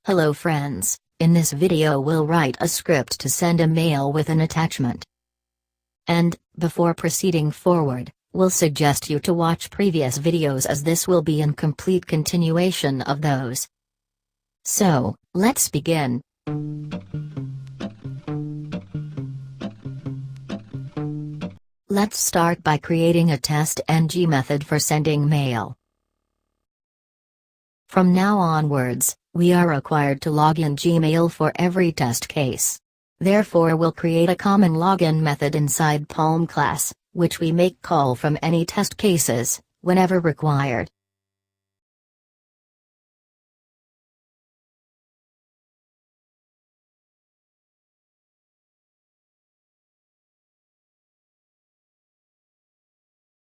Hello friends, in this video we'll write a script to send a mail with an attachment. And, before proceeding forward, we'll suggest you to watch previous videos as this will be in complete continuation of those. So, let's begin. Let's start by creating a TestNG method for sending mail. From now onwards, we are required to log in Gmail for every test case. Therefore we'll create a common login method inside Palm class, which we make call from any test cases, whenever required.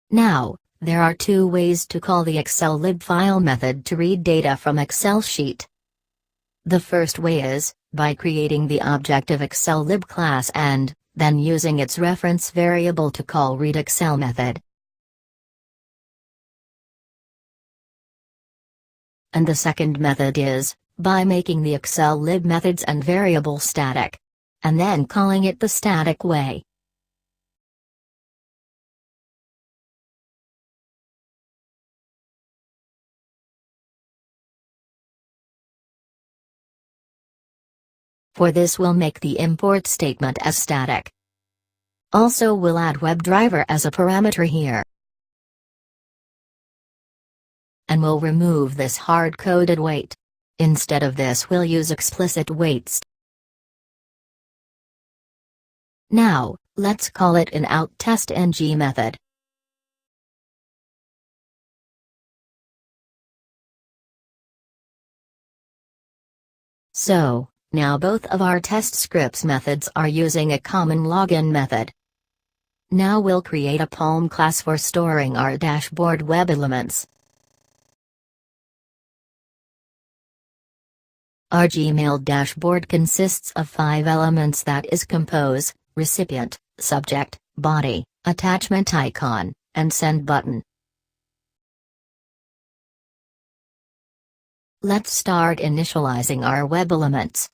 Now, there are two ways to call the Excel lib file method to read data from Excel sheet. The first way is, by creating the object of Excel lib class and, then using its reference variable to call read Excel method. And the second method is, by making the Excel lib methods and variable static. And then calling it the static way. For this we'll make the import statement as static. Also we'll add WebDriver as a parameter here. And we'll remove this hard-coded wait. Instead of this we'll use explicit waits. Now, let's call it an out TestNG method. So, now both of our test scripts methods are using a common login method. Now we'll create a Palm class for storing our dashboard web elements. Our Gmail dashboard consists of 5 elements, that is compose, recipient, subject, body, attachment icon, and send button. Let's start initializing our web elements.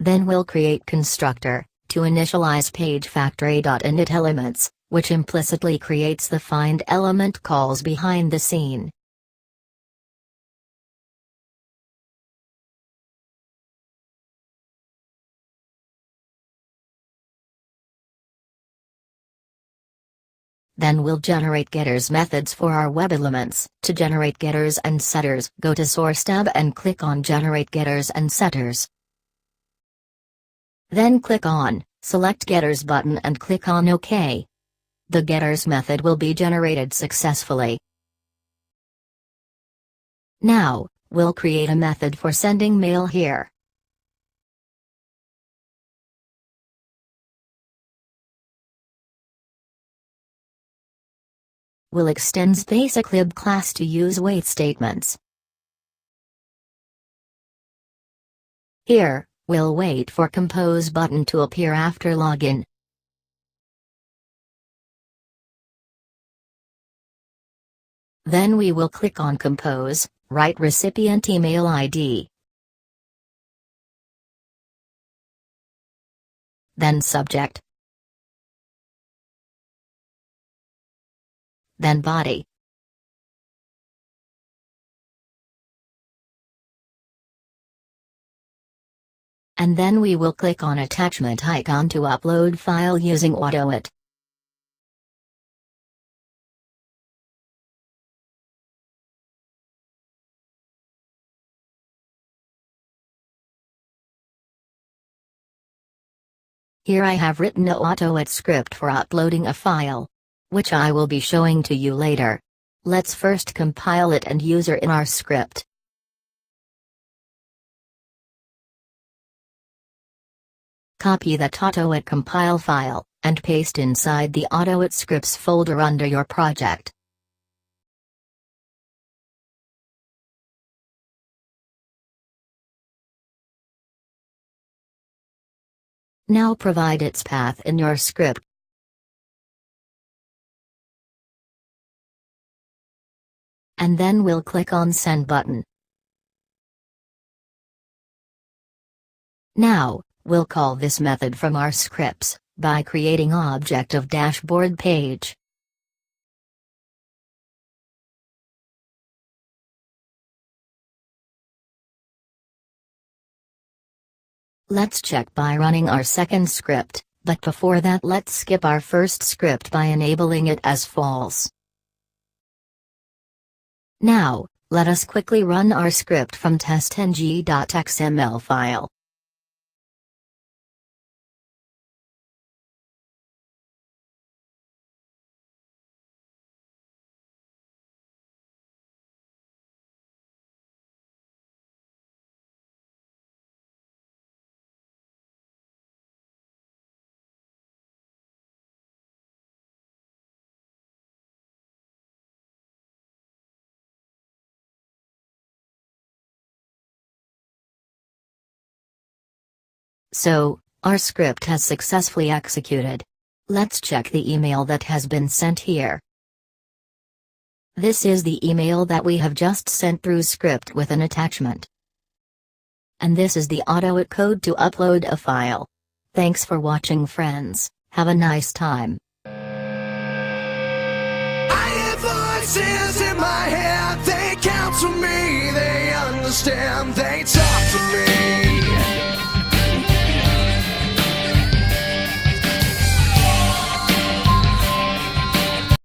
Then we'll create constructor, to initialize page factory.init elements, which implicitly creates the find element calls behind the scene. Then we'll generate getters methods for our web elements. To generate getters and setters, go to Source tab and click on Generate Getters and Setters. Then click on Select Getters button and click on OK. The getters method will be generated successfully. Now, we'll create a method for sending mail here. We'll extend basic lib class to use wait statements. Here, we'll wait for compose button to appear after login. Then we will click on compose, write recipient email ID. Then subject. Then body. And then we will click on attachment icon to upload file using AutoIt. Here I have written a AutoIt script for uploading a file, which I will be showing to you later. Let's first compile it and use it in our script. Copy that AutoIt compile file, and paste inside the AutoIt scripts folder under your project. Now provide its path in your script. And then we'll click on Send button. Now, we'll call this method from our scripts, by creating object of dashboard page. Let's check by running our second script, but before that let's skip our first script by enabling it as false. Now, let us quickly run our script from testng.xml file. So, our script has successfully executed. Let's check the email that has been sent here. This is the email that we have just sent through script with an attachment. And this is the AutoIt code to upload a file. Thanks for watching, friends. Have a nice time. I hear voices in my head, they counsel me, they understand, they talk to me.